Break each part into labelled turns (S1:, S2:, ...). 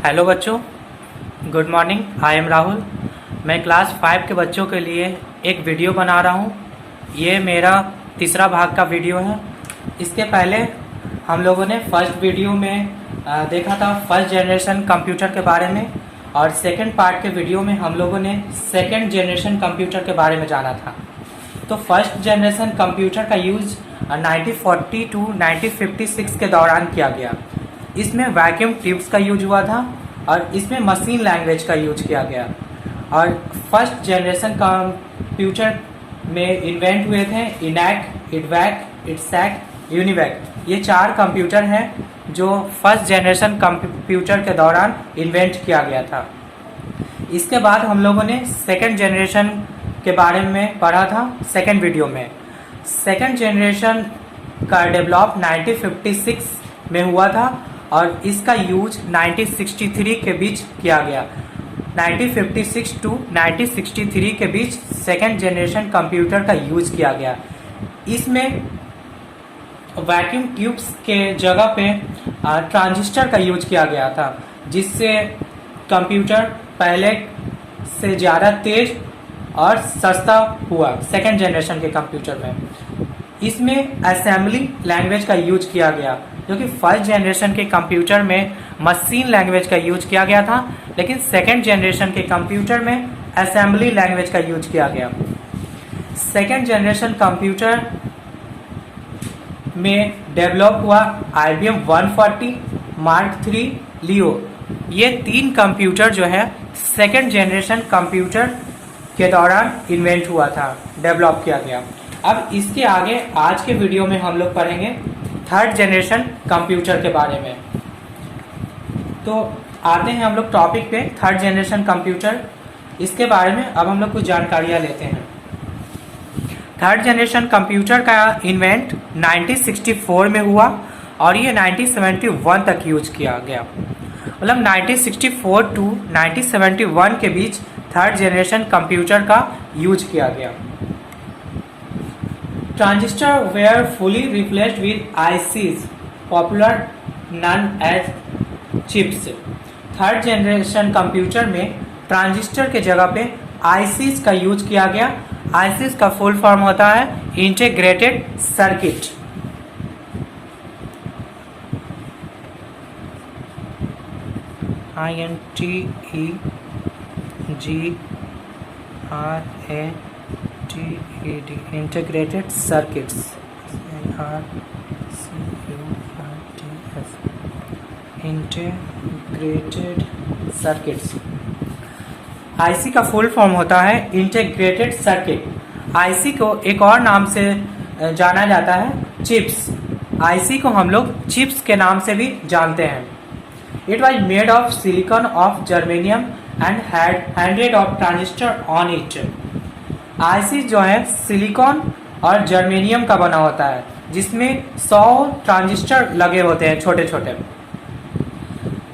S1: Hello बच्चों, good morning. I am Rahul. मैं class 5 के बच्चों के लिए एक वीडियो बना रहा हूँ। ये मेरा तीसरा भाग का वीडियो है। इसके पहले हम लोगों ने फर्स्ट वीडियो में देखा था फर्स्ट जनरेशन कंप्यूटर के बारे में, और सेकंड पार्ट के वीडियो में हम लोगों ने सेकंड जनरेशन कंप्यूटर के बारे में जाना था। तो फर्स्ट जनरेशन कंप्यूटर का यूज़ 1940 टू 1956 के दौरान किया गया। इसमें वैक्यूम ट्यूब्स का यूज हुआ था और इसमें मशीन लैंग्वेज का यूज किया गया। और फर्स्ट जनरेशन कंप्यूटर में इन्वेंट हुए थे इनैक, इडवैक, इटसैक, यूनिवैक। ये 4 कंप्यूटर हैं जो फर्स्ट जनरेशन कंप्यूटर के दौरान इन्वेंट किया गया था। इसके बाद हम लोगों ने सेकंड जनरेशन के बारे में पढ़ा था सेकंड वीडियो में। सेकंड जनरेशन का डेवलप 1956 में हुआ था और इसका यूज 1963 के बीच किया गया। 1956 टू 1963 के बीच सेकेंड जनरेशन कंप्यूटर का यूज किया गया। इसमें वैक्यूम ट्यूब्स के जगह पे ट्रांजिस्टर का यूज किया गया था, जिससे कंप्यूटर पहले से ज़्यादा तेज और सस्ता हुआ सेकेंड जनरेशन के कंप्यूटर में। इसमें असेंबली लैंग्वेज का यूज किया गया, जो कि फर्स्ट जनरेशन के कंप्यूटर में मशीन लैंग्वेज का यूज किया गया था, लेकिन सेकेंड जनरेशन के कंप्यूटर में असेंबली लैंग्वेज का यूज किया गया। सेकेंड जनरेशन कंप्यूटर में डेवलप हुआ IBM 140, मार्क 3, लियो। ये 3 कंप्यूटर जो है सेकेंड जनरेशन कंप्यूटर के दौरान इन्वेंट हुआ था, डेवलप किया गया। अब इसके आगे आज के वीडियो में हम लोग पढ़ेंगे थर्ड जनरेशन कंप्यूटर के बारे में। तो आते हैं हम लोग टॉपिक पे, थर्ड जनरेशन कंप्यूटर। इसके बारे में अब हम लोग कुछ जानकारियाँ लेते हैं। थर्ड जनरेशन कंप्यूटर का इन्वेंट 1964 में हुआ और ये 1971 तक यूज किया गया। मतलब 1964 टू 1971 के बीच थर्ड जनरेशन कंप्यूटर का यूज किया गया। Transistors were fully replaced with ICs, popular known as chips. Third generation computer में ट्रांजिस्टर के जगह पे ICs का यूज किया गया। ICs का फुल फॉर्म होता है integrated circuit. Integrated circuits, integrated circuits. IC का फुल फॉर्म होता है इंटीग्रेटेड सर्किट। आईसी को एक और नाम से जाना जाता है चिप्स। आईसी को हम लोग चिप्स के नाम से भी जानते हैं। It was made of silicon of germanium and had 100 of transistor on it. IC जो है सिलिकॉन और जर्मेनियम का बना होता है, जिसमें 100 ट्रांजिस्टर लगे होते हैं छोटे छोटे।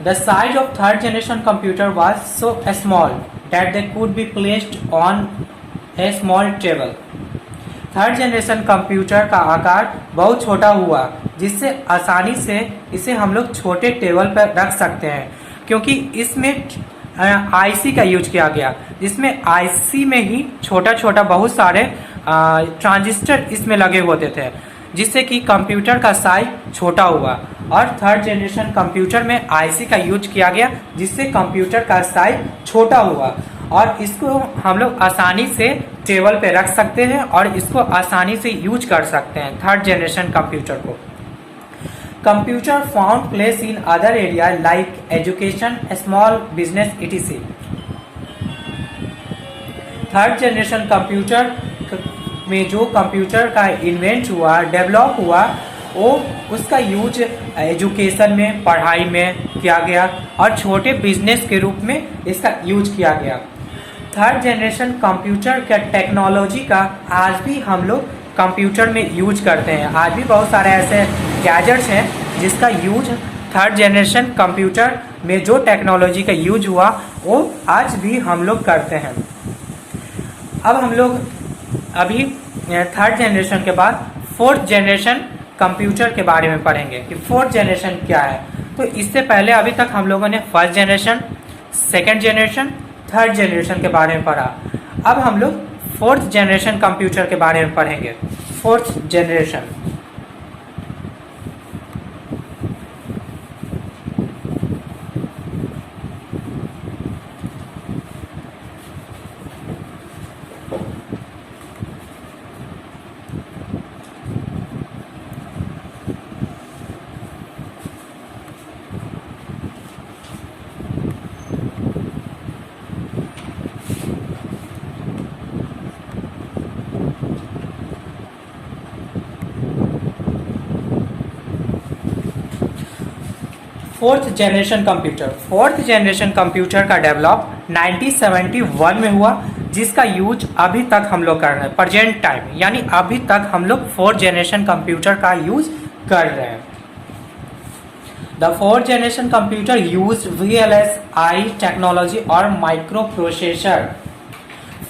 S1: The size of third generation computer was so small that they could be placed on A small table. Third generation computer का आकार बहुत छोटा हुआ, जिससे आसानी से इसे हम लोग छोटे टेबल पर रख सकते हैं, क्योंकि इसमें आईसी का यूज किया गया, जिसमें आईसी में ही छोटा छोटा बहुत सारे ट्रांजिस्टर इसमें लगे होते थे, जिससे कि कंप्यूटर का साइज छोटा हुआ। और थर्ड जनरेशन कंप्यूटर में आईसी का यूज किया गया, जिससे कंप्यूटर का साइज छोटा हुआ और इसको हम लोग आसानी से टेबल पे रख सकते हैं और इसको आसानी से यूज कर सकते हैं थर्ड जनरेशन कंप्यूटर को। Computer found place in other areas like education, small business, etc. Third generation computer में जो कंप्यूटर का इन्वेंट हुआ, डेवलप हुआ, वो उसका यूज एजुकेशन में, पढ़ाई में किया गया और छोटे बिजनेस के रूप में इसका यूज किया गया। थर्ड जनरेशन कंप्यूटर का टेक्नोलॉजी का आज भी हम लोग कंप्यूटर में यूज करते हैं। आज भी बहुत सारे ऐसे गैजेट्स हैं जिसका यूज थर्ड जनरेशन कंप्यूटर में जो टेक्नोलॉजी का यूज हुआ वो आज भी हम लोग करते हैं। अब हम लोग अभी थर्ड जनरेशन के बाद फोर्थ जनरेशन कंप्यूटर के बारे में पढ़ेंगे कि फोर्थ जनरेशन क्या है। तो इससे पहले अभी तक हम लोगों ने first generation, second generation, third generation के बारे में पढ़ा। अब हम लोग फोर्थ जनरेशन कंप्यूटर के बारे में पढ़ेंगे। Fourth generation, fourth generation computer. Fourth generation computer का डेवलप 1971 में हुआ, जिसका यूज अभी तक हम लोग कर रहे हैं, प्रेजेंट टाइम, यानी अभी तक हम लोग फोर्थ जनरेशन कंप्यूटर का यूज कर रहे हैं। The fourth generation computer use VLSI technology और माइक्रो प्रोसेसर।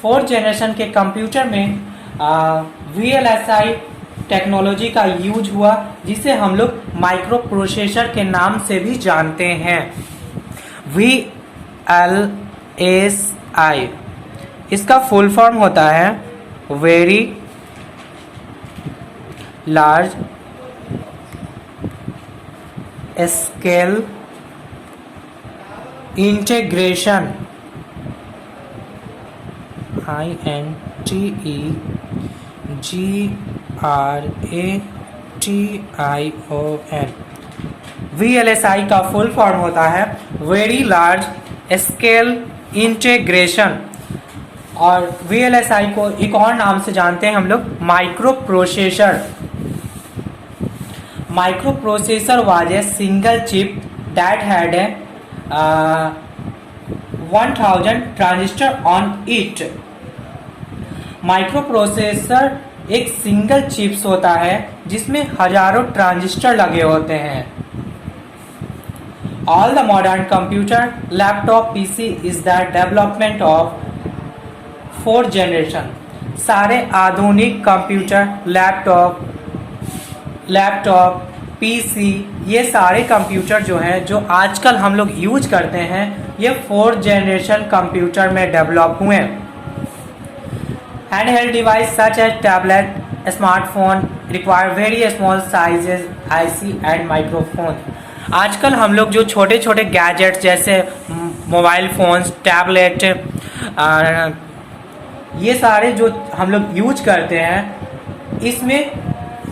S1: फोर्थ जनरेशन के कंप्यूटर में VLSI टेक्नोलॉजी का यूज हुआ, जिसे हम लोग माइक्रो प्रोसेसर के नाम से भी जानते हैं। VLSI इसका फुल फॉर्म होता है very large scale integration, INTEGRATION। VLSI का फुल फॉर्म होता है वेरी लार्ज स्केल इंटीग्रेशन, और VLSI को एक और नाम से जानते हैं हम लोग, micro processor. Micro processor was a single chip that had 1000 transistor on it. Micro processor एक सिंगल चिप्स होता है जिसमें हजारों ट्रांजिस्टर लगे होते हैं। All the modern computer, laptop, PC is the development of fourth generation. सारे आधुनिक कंप्यूटर, लैपटॉप, PC, ये सारे कंप्यूटर जो हैं, जो आजकल हम लोग यूज करते हैं, ये फोर्थ जनरेशन कंप्यूटर में डेवलप हुए। Handheld device such as tablet, smartphone require very small sizes IC and microphone। आजकल हम लोग जो छोटे छोटे गैजेट्स जैसे मोबाइल फ़ोन्स, टैबलेट, ये सारे जो हम लोग यूज करते हैं, इसमें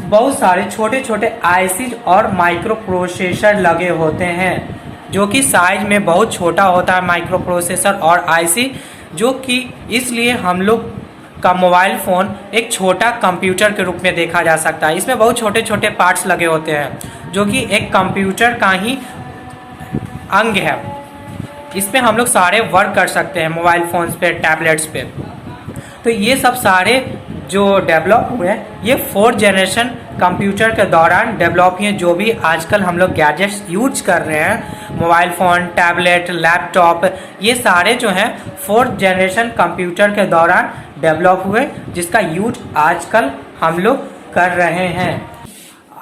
S1: बहुत सारे छोटे छोटे ICs और माइक्रो प्रोसेसर लगे होते हैं, जो कि साइज में बहुत छोटा होता है माइक्रो प्रोसेसर और IC, जो कि इसलिए हम लोग का मोबाइल फ़ोन एक छोटा कंप्यूटर के रूप में देखा जा सकता है। इसमें बहुत छोटे छोटे पार्ट्स लगे होते हैं, जो कि एक कंप्यूटर का ही अंग है। इस पे हम लोग सारे वर्क कर सकते हैं, मोबाइल फ़ोन्स पे, टैबलेट्स पे। तो ये सब सारे जो डेवलप हुए हैं, ये फोर्थ जनरेशन कंप्यूटर के दौरान डेवलप हुए। जो भी आजकल हम लोग गैजेट्स यूज कर रहे हैं, मोबाइल फ़ोन, टैबलेट, लैपटॉप, ये सारे जो हैं फोर्थ जनरेशन कंप्यूटर के दौरान डेवलप हुए, जिसका यूज आजकल हम लोग कर रहे हैं।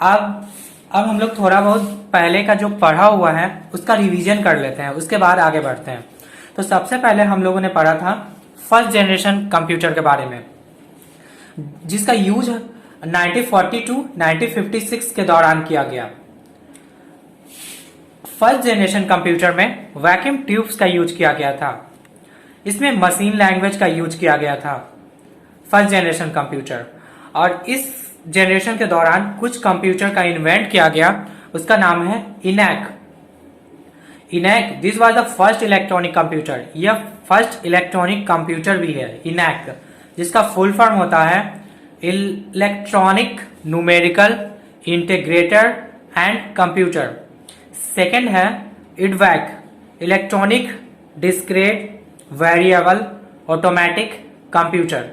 S1: अब हम लोग थोड़ा बहुत पहले का जो पढ़ा हुआ है उसका रिवीजन कर लेते हैं, उसके बाद आगे बढ़ते हैं। तो सबसे पहले हम लोगों ने पढ़ा था फर्स्ट जनरेशन कंप्यूटर के बारे में, जिसका यूज 1942 1956 के दौरान किया गया। फर्स्ट जनरेशन कंप्यूटर में वैक्यूम ट्यूब्स का यूज किया गया था। इसमें मशीन लैंग्वेज का यूज किया गया था फर्स्ट जनरेशन कंप्यूटर। और इस जनरेशन के दौरान कुछ कंप्यूटर का इन्वेंट किया गया, उसका नाम है ENIAC. This was the first electronic computer. यह फर्स्ट इलेक्ट्रॉनिक कंप्यूटर भी है इनैक, जिसका फुल फॉर्म होता है electronic numerical integrator and computer. Second है EDVAC, electronic discrete variable automatic computer.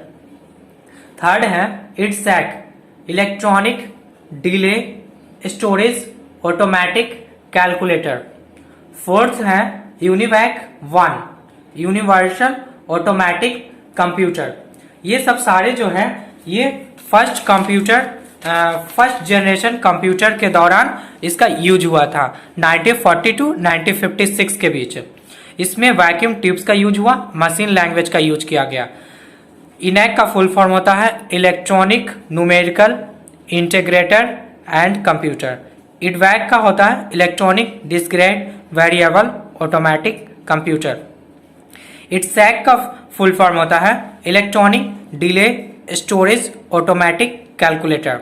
S1: Third है EDSAC, electronic delay storage automatic calculator. Fourth है UNIVAC 1, universal automatic computer. ये सब सारे जो हैं ये first computer first generation computer के दौरान इसका यूज हुआ था 1940 टू 1956 के बीच। इसमें वैक्यूम ट्यूब्स का यूज हुआ, मशीन लैंग्वेज का यूज किया गया। इनैक का फुल फॉर्म होता है electronic numerical integrated and computer. EDVAC का होता है electronic discrete variable automatic computer. EDSAC का फुल फॉर्म होता है electronic delay storage automatic calculator.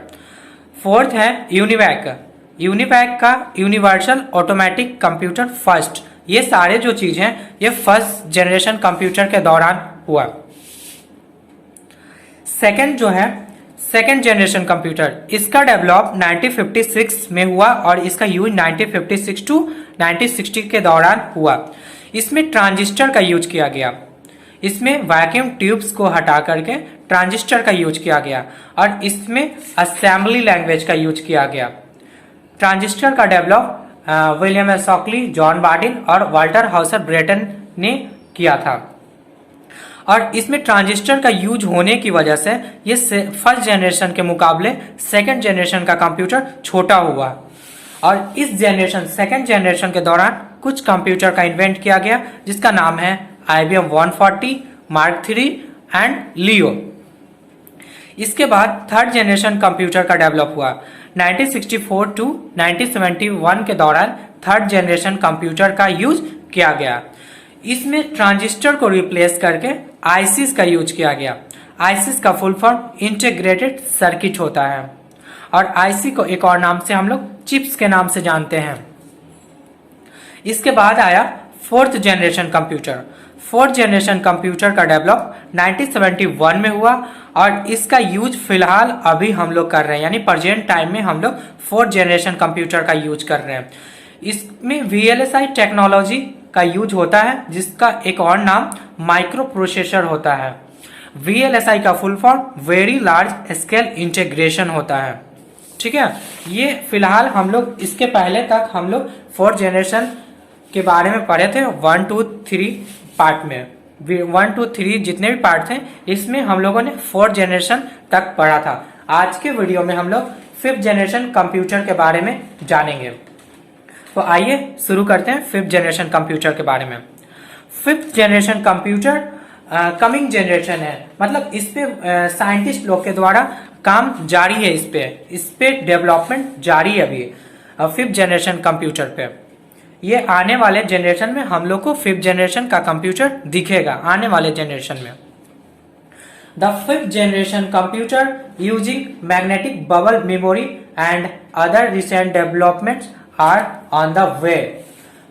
S1: Fourth है यूनिवैक। यूनिवैक का यूनिवर्सल ऑटोमेटिक कंप्यूटर फर्स्ट। ये सारे जो चीज हैं ये फर्स्ट जनरेशन कंप्यूटर के दौरान हुआ। सेकंड जो है सेकंड जनरेशन कंप्यूटर, इसका डेवलप 1956 में हुआ और इसका यूज 1956 टू 1960 के दौरान हुआ। इसमें ट्रांजिस्टर का यूज किया गया। इसमें वैक्यूम ट्यूब्स को हटा करके ट्रांजिस्टर का यूज किया गया और इसमें असेंबली लैंग्वेज का यूज किया गया। ट्रांजिस्टर का develop William S Shockley, John Bardeen और वाल्टर हाउसर ब्रेटन ने किया था। और इसमें ट्रांजिस्टर का यूज होने की वजह से ये फर्स्ट जनरेशन के मुकाबले सेकंड जनरेशन का कंप्यूटर छोटा हुआ। और इस जनरेशन सेकंड जनरेशन के दौरान कुछ कंप्यूटर का इन्वेंट किया गया जिसका नाम है IBM 140, मार्क 3 एंड लियो। इसके बाद थर्ड जनरेशन कंप्यूटर का डेवलप हुआ 1964 टू 1971 के दौरान थर्ड जनरेशन कंप्यूटर का यूज किया गया। इसमें ट्रांजिस्टर को रिप्लेस करके आईसीस का यूज किया गया। आईसीस का फुल फॉर्म इंटीग्रेटेड सर्किट होता है और आईसी को एक और नाम से हम लोग चिप्स के नाम से जानते हैं। इसके बाद आया fourth generation computer. Fourth generation computer का डेवलप 1971 में हुआ और इसका यूज फिलहाल अभी हम लोग कर रहे हैं, यानी प्रेजेंट टाइम में हम लोग फोर्थ जनरेशन कंप्यूटर का यूज कर रहे हैं। इसमें VLSI टेक्नोलॉजी का यूज होता है जिसका एक और नाम माइक्रो प्रोसेसर होता है। VLSI का full form very large scale integration होता है। ठीक है, ये फिलहाल हम लोग इसके पहले तक हम लोग फोर्थ जनरेशन के बारे में पढ़े थे 1, 2, 3 पार्ट में। 1, 2, 3 जितने भी पार्ट थे इसमें हम लोगों ने फोर्थ जनरेशन तक पढ़ा था। आज के वीडियो में हम लोग फिफ्थ जनरेशन कंप्यूटर के बारे में जानेंगे। तो आइए शुरू करते हैं फिफ्थ जनरेशन कंप्यूटर के बारे में। Fifth generation computer coming generation है, मतलब इस पे साइंटिस्ट लोग के द्वारा काम जारी है। इस पे डेवलपमेंट जारी है अभी फिफ्थ जनरेशन कंप्यूटर पे। ये आने वाले जनरेशन में हम लोग को फिफ्थ जनरेशन का कंप्यूटर दिखेगा आने वाले जनरेशन में। The fifth generation computer using magnetic bubble memory and other recent developments are on the way.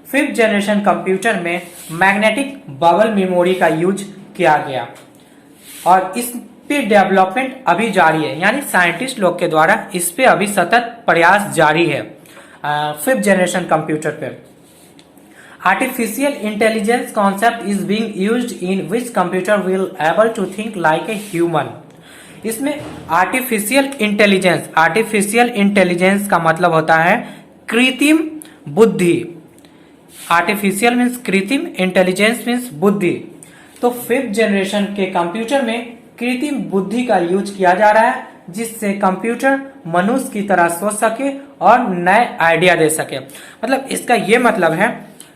S1: Fifth generation computer में मैग्नेटिक बबल मेमोरी का यूज किया गया और इस पे डेवलपमेंट अभी जारी है, यानी साइंटिस्ट लोग के द्वारा इस पे अभी सतत प्रयास जारी है फिफ्थ जनरेशन कंप्यूटर पे। Artificial intelligence concept is being used in which computer will able to think like a human. इसमें आर्टिफिशियल इंटेलिजेंस का मतलब होता है कृत्रिम बुद्धि। आर्टिफिशियल मीन्स कृत्रिम, इंटेलिजेंस मीन्स बुद्धि। तो फिफ्थ जनरेशन के कंप्यूटर में कृत्रिम बुद्धि का यूज किया जा रहा है जिससे कंप्यूटर मनुष्य की तरह सोच सके और नए आइडिया दे सके। मतलब इसका ये मतलब है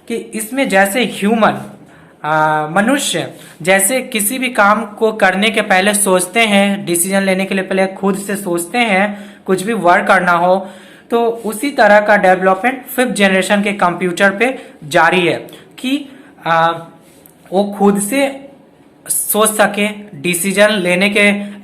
S1: कि इसमें जैसे ह्यूमन मनुष्य जैसे किसी भी काम को करने के पहले सोचते हैं, डिसीजन लेने के लिए पहले खुद से सोचते हैं, कुछ भी वर्क करना हो, तो उसी तरह का डेवलपमेंट फिफ्थ जनरेशन के कंप्यूटर पे जारी है कि वो खुद से सोच सके, डिसीजन लेने के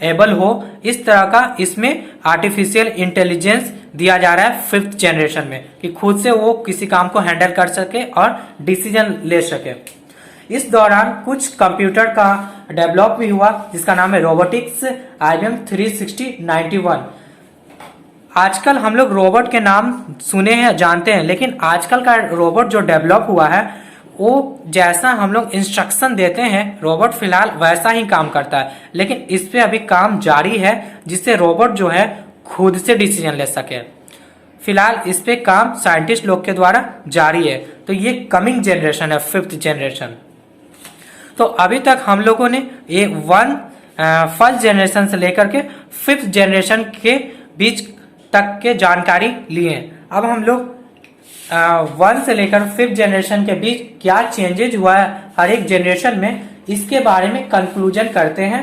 S1: एबल हो। इस तरह का इसमें आर्टिफिशियल इंटेलिजेंस दिया जा रहा है फिफ्थ जनरेशन में कि खुद से वो किसी काम को हैंडल कर सके और डिसीजन ले सके। इस दौरान कुछ कंप्यूटर का डेवलप भी हुआ जिसका नाम है रोबोटिक्स IBM 36091। आजकल हम लोग रोबोट के नाम सुने हैं, जानते हैं, लेकिन आजकल का रोबोट जो डेवलप हुआ है वो जैसा हम लोग इंस्ट्रक्शन देते हैं रोबोट फिलहाल वैसा ही काम करता है, लेकिन इस पे अभी काम जारी है जिससे रोबोट जो है खुद से डिसीजन ले सके। फिलहाल इस पे काम साइंटिस्ट लोग के द्वारा जारी है। तो ये कमिंग जनरेशन है फिफ्थ जनरेशन। तो अभी तक हम लोगों ने ये फर्स्ट जनरेशन से लेकर के फिफ्थ जनरेशन के बीच तक के जानकारी लिए। अब हम लोग 1 से लेकर 5th जनरेशन के बीच क्या चेंजेज हुआ है हर एक जनरेशन में, इसके बारे में कंक्लूजन करते हैं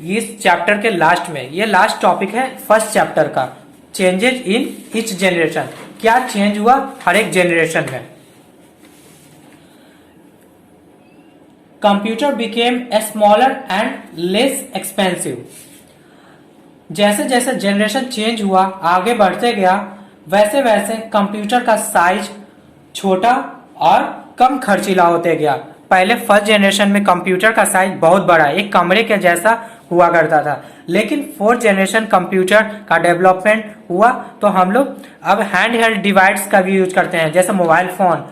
S1: इस चैप्टर के लास्ट में। ये लास्ट टॉपिक है फर्स्ट चैप्टर का, चेंजेज इन ईच जनरेशन, क्या चेंज हुआ हर एक जनरेशन में। Computer became a smaller and less expensive. जैसे जैसे जनरेशन चेंज हुआ, आगे बढ़ते गया, वैसे वैसे कंप्यूटर का साइज छोटा और कम खर्चीला होते गया। पहले फर्स्ट जनरेशन में कंप्यूटर का साइज बहुत बड़ा, एक कमरे के जैसा हुआ करता था, लेकिन 4th जनरेशन कंप्यूटर का डेवलपमेंट हुआ तो हम लोग अब हैंड हेल्ड डिवाइस का भी यूज करते हैं, जैसे मोबाइल फोन,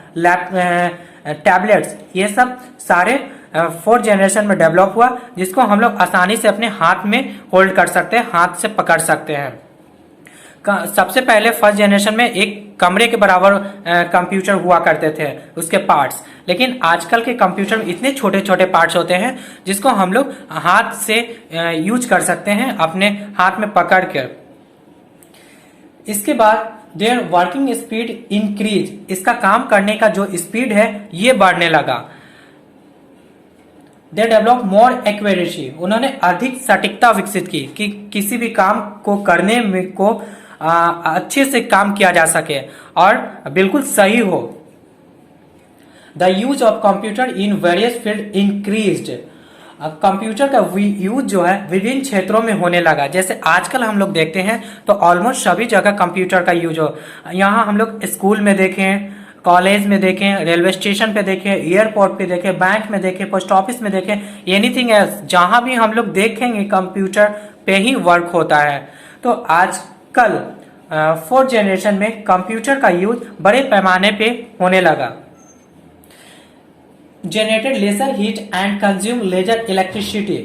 S1: टैबलेट्स, ये सब सारे 4th जनरेशन में डेवलप हुआ, जिसको हम लोग आसानी से अपने हाथ में होल्ड कर सकते हैं, हाथ से पकड़ सकते हैं। सबसे पहले फर्स्ट जनरेशन में एक कमरे के बराबर कंप्यूटर हुआ करते थे उसके पार्ट्स, लेकिन आजकल के कंप्यूटर में इतने छोटे छोटे पार्ट्स होते हैं जिसको हम लोग हाथ से यूज कर सकते हैं, अपने हाथ में पकड़ कर। इसके बाद देयर वर्किंग स्पीड इंक्रीज, इसका काम करने का जो स्पीड है ये बढ़ने लगा। दे डेवलप मोर एक्यूरेसी, उन्होंने अधिक सटीकता विकसित की कि किसी भी काम को करने में को अच्छे से काम किया जा सके और बिल्कुल सही हो। The use of computer in various field increased, computer का यूज जो है विभिन्न क्षेत्रों में होने लगा। जैसे आजकल हम लोग देखते हैं तो ऑलमोस्ट सभी जगह कंप्यूटर का यूज हो, यहाँ हम लोग स्कूल में देखें, कॉलेज में देखें, रेलवे स्टेशन पे देखें, एयरपोर्ट पे देखें, बैंक में देखें, पोस्ट ऑफिस में देखें, एनीथिंग एल्स, जहां भी हम लोग देखेंगे कंप्यूटर पे ही वर्क होता है। तो आजकल 4th जनरेशन में कंप्यूटर का यूज बड़े पैमाने पे होने लगा। Generated lesser heat and consume lesser electricity,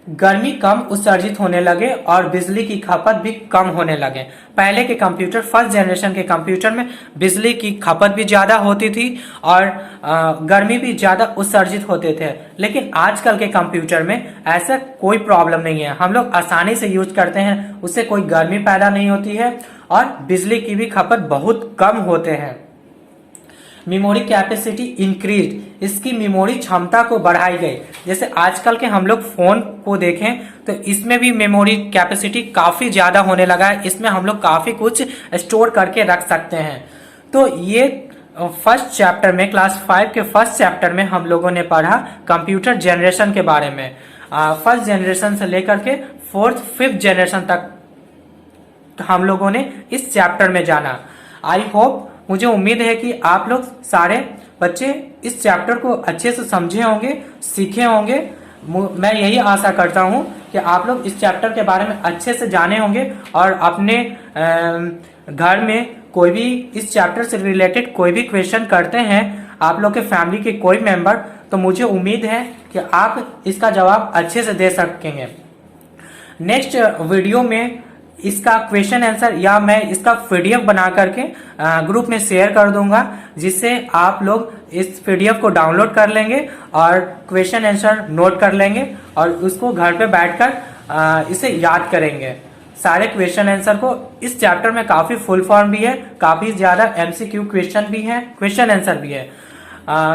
S1: गर्मी कम उत्सर्जित होने लगे और बिजली की खपत भी कम होने लगे। पहले के कंप्यूटर, फर्स्ट जनरेशन के कंप्यूटर में बिजली की खपत भी ज़्यादा होती थी और गर्मी भी ज़्यादा उत्सर्जित होते थे, लेकिन आजकल के कंप्यूटर में ऐसा कोई प्रॉब्लम नहीं है, हम लोग आसानी से यूज करते हैं, उससे कोई गर्मी पैदा नहीं होती है और बिजली की भी खपत बहुत कम होते हैं। मेमोरी कैपेसिटी इंक्रीज, इसकी मेमोरी क्षमता को बढ़ाई गई। जैसे आजकल के हम लोग फोन को देखें तो इसमें भी मेमोरी कैपेसिटी काफ़ी ज़्यादा होने लगा है, इसमें हम लोग काफ़ी कुछ स्टोर करके रख सकते हैं। तो ये फर्स्ट चैप्टर में, क्लास 5 के फर्स्ट चैप्टर में हम लोगों ने पढ़ा कंप्यूटर जनरेशन के बारे में। फर्स्ट जनरेशन से लेकर के 4th 5th जनरेशन तक हम लोगों ने इस चैप्टर में जाना। आई होप, मुझे उम्मीद है कि आप लोग सारे बच्चे इस चैप्टर को अच्छे से समझे होंगे, सीखे होंगे। मैं यही आशा करता हूं कि आप लोग इस चैप्टर के बारे में अच्छे से जाने होंगे और अपने घर में कोई भी इस चैप्टर से रिलेटेड कोई भी क्वेश्चन करते हैं आप लोग के फैमिली के कोई मेंबर, तो मुझे उम्मीद है कि आप इसका जवाब अच्छे से दे सकेंगे। नेक्स्ट वीडियो में इसका क्वेश्चन आंसर या मैं इसका पीडीएफ बना करके ग्रुप में शेयर कर दूंगा, जिससे आप लोग इस पीडीएफ को डाउनलोड कर लेंगे और क्वेश्चन आंसर नोट कर लेंगे और उसको घर पे बैठकर इसे याद करेंगे। सारे क्वेश्चन आंसर को, इस चैप्टर में काफ़ी फुल फॉर्म भी है, काफ़ी ज़्यादा एमसीक्यू क्वेश्चन भी है, क्वेश्चन आंसर भी है।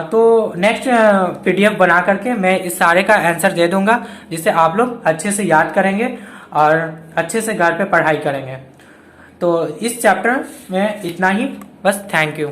S1: तो नेक्स्ट पीडीएफ बना करके मैं इस सारे का आंसर दे दूंगा, जिससे आप लोग अच्छे से याद करेंगे और अच्छे से घर पे पढ़ाई करेंगे। तो इस चैप्टर में इतना ही, बस। Thank you.